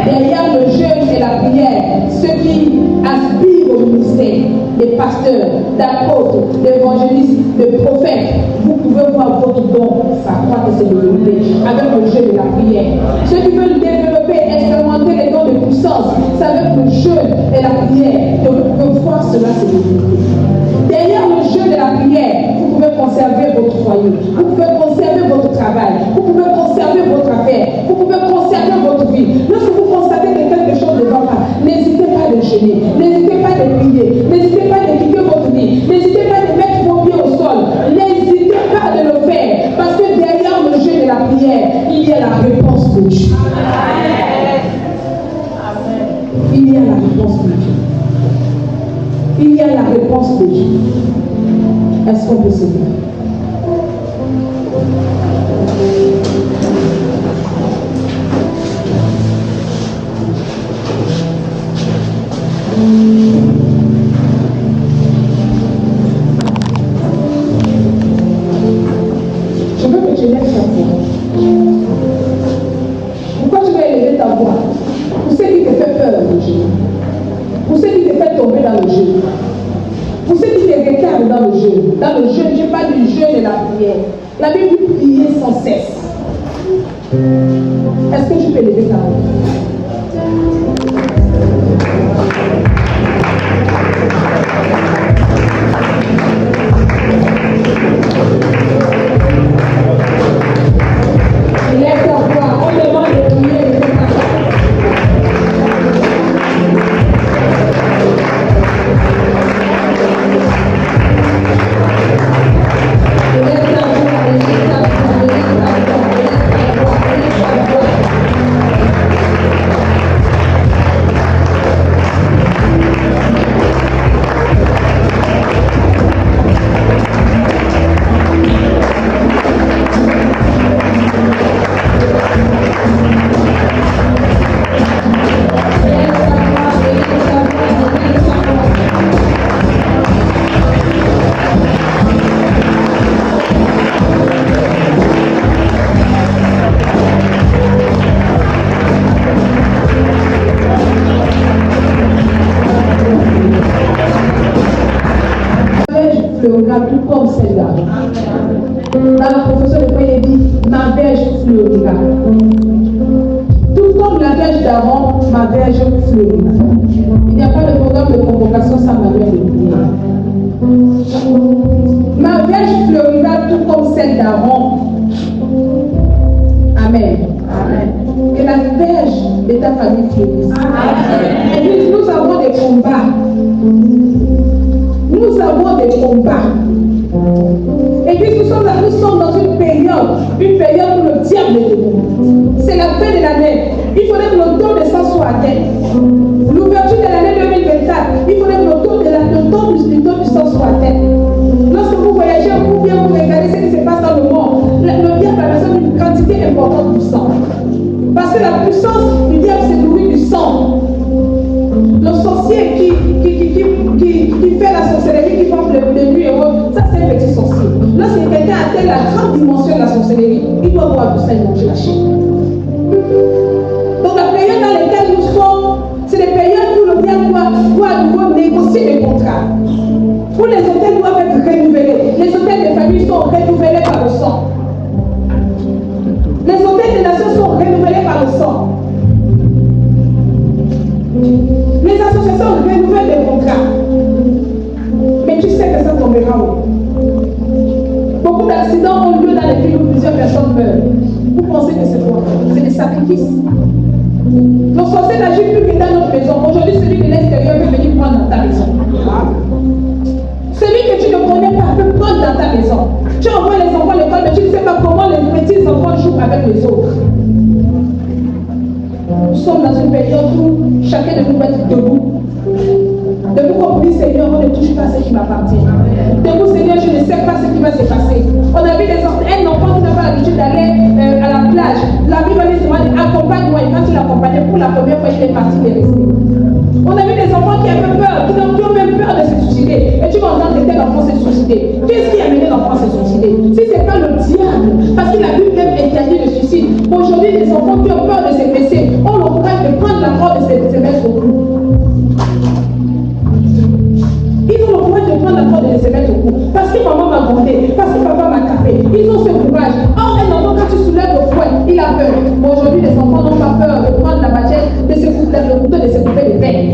Derrière le jeûne et la prière, ceux qui aspirent au ministère, des pasteurs, d'apôtres, d'évangélistes, de prophètes, vous pouvez voir votre don s'accroître et se développer avec le jeûne et la prière. Ceux qui veulent développer, expérimenter les dons de puissance, c'est avec le jeûne et la prière que vous pouvez voir cela se développer. Derrière le jeûne et la prière, vous pouvez conserver votre foyer, vous pouvez conserver votre travail, vous pouvez conserver votre affaire, vous pouvez conserver votre vie. Lorsque vous constatez que quelque chose ne va pas, n'hésitez pas de jeûner, n'hésitez pas de prier, n'hésitez pas de quitter votre vie, n'hésitez pas de mettre vos pieds au sol, n'hésitez pas de le faire, parce que derrière le jeûne et la prière, il y a la réponse de Dieu. Il y a la réponse de Dieu. Il y a la réponse de Dieu. Est-ce qu'on peut se dire? Je veux que tu lèves ta voix. Pourquoi tu vas élever ta voix? Pour ceux qui te fait peur dans le jeu. Pour ceux qui te fait tomber dans le jeu. Pour ceux qui te regardent dans le jeu. Dans le jeu, je parle du jeûne et la prière. La Bible dit prier sans cesse. Est-ce que tu peux élever ta voix? Lève ta voix, on demande de prier. Lève ta voix, lève ta voix. celle d'avant. Dans la profession de prière, il dit, ma verge fleurira. Tout comme la verge d'avant, ma verge fleurira. Il n'y a pas de programme de convocation sans manuel de prière. Ma verge fleurira tout comme celle d'avant. Amen. Amen. Que la verge de ta famille fleurisse. Et puis nous avons des combats. Nous avons des combats. Et puis nous sommes dans une période où le diable est debout. C'est la fin de l'année. Il faudrait que le don de sang soit atteint. L'ouverture de l'année 2024, il faudrait que le don du sang soit atteint. Lorsque vous voyagez, vous regardez ce qui se passe dans le monde. Le diable a besoin d'une quantité importante du sang. Parce que la puissance du diable se nourrit du sang. Le sorcier qui fait la sorcellerie, qui porte le nuit héros, ça c'est un petit sorcier. Lorsque quelqu'un atteint la grande dimension de la sorcellerie, il doit boire du sang et manger la chair. Donc la période dans laquelle nous sommes, c'est des périodes où le diable doit à nouveau négocier des contrats. Où les hôtels doivent être renouvelés. Les hôtels des familles sont renouvelés par le sang. Les hôtels des nations sont renouvelés par le sang. Les associations renouvellent des contrats. Mais tu sais que ça tombera où? Beaucoup d'accidents ont lieu dans les villes où plusieurs personnes meurent. Vous pensez que c'est quoi? C'est des sacrifices. Le sorcier n'agit plus que dans notre maison. Aujourd'hui, celui de l'extérieur peut venir prendre dans ta maison. Celui que tu ne connais pas peut prendre dans ta maison. Tu envoies les enfants à l'école, mais tu ne sais pas comment les petits enfants jouent avec les autres. Nous sommes dans une période où chacun de nous va être debout. Debout comme dit Seigneur, on ne touche pas ce qui m'appartient. Debout Seigneur, je ne sais pas ce qui va se passer. On a vu un enfant qui n'a pas l'habitude d'aller à la plage. La Bible lui demande accompagne-moi. Et quand il l'accompagnait pour la première fois, il est parti de rester. On a vu des enfants qui avaient peur, qui ont même peur de se suicider. Et tu vas entendre que tel enfant s'est suicidé. Qu'est-ce qui a amené l'enfant à se suicider? Si ce n'est pas le diable, parce qu'il a vu même interdit le suicide. Aujourd'hui, des enfants qui ont peur de se blesser ont le courage de prendre la corde et de se mettre au cou. Ils ont le courage de prendre la corde et de se mettre au cou. Parce que maman m'a grondé, parce que papa m'a tapé. Ils ont ce courage. Or, un enfant, quand tu soulèves le poing, il a peur. Aujourd'hui, les enfants n'ont pas peur de prendre la machette, de se couper le couteau, de se couper les veines.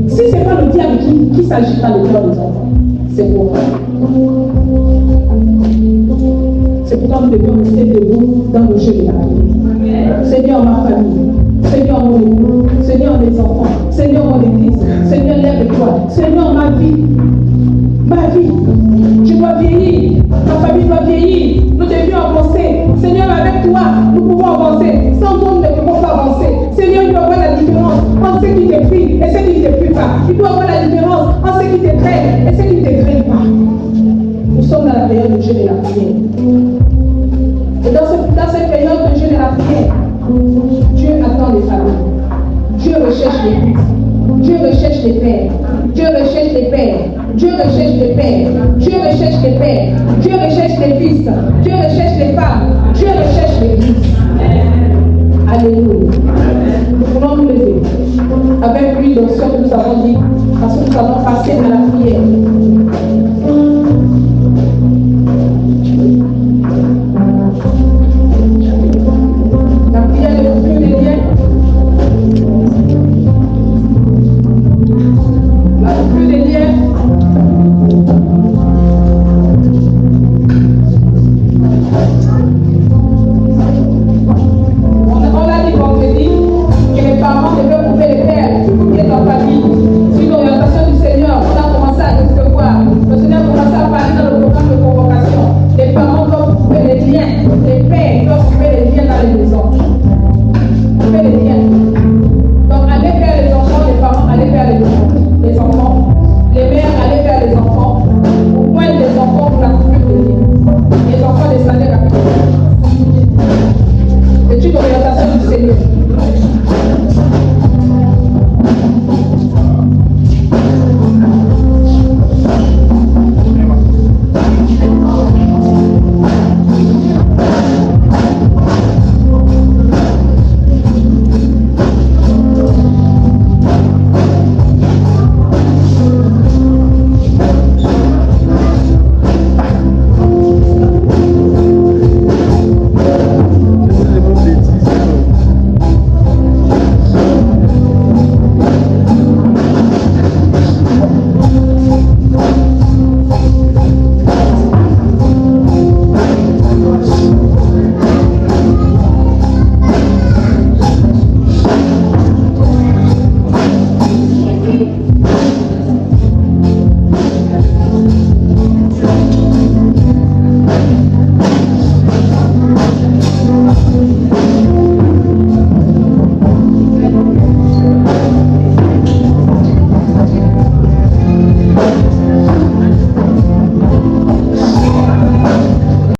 Si ce n'est pas le diable qui s'agit dans le cœur des enfants, c'est pour eux. C'est pourquoi nous devons rester debout dans le jeu de la vie. Seigneur, ma famille. Seigneur, mon époux. Seigneur, mes enfants. Seigneur, mon église. Seigneur, lève-toi. Seigneur, ma vie. Ma vie. Je dois vieillir. Ma famille doit vieillir. Nous devions avancer. Seigneur, avec toi, nous pouvons avancer. Sans toi, nous ne pouvons pas avancer. Seigneur, il doit avoir la différence entre ceux qui te prient et ceux qui ne te prient pas. Il doit avoir la différence entre ceux qui te craignent et ceux qui ne te craignent pas. Nous sommes dans la période de jeûne et la prière. Et dans cette période de jeûne et la prière, Dieu attend les familles. Dieu recherche les fils. Dieu recherche les pères. Dieu recherche les pères. Dieu recherche les pères. Dieu recherche les pères. Dieu recherche les fils. Dieu recherche les femmes. Dieu recherche les fils. Alléluia. Nous voulons nous lever avec l'huile d'onction que nous avons dit, parce que nous allons passer à la prière.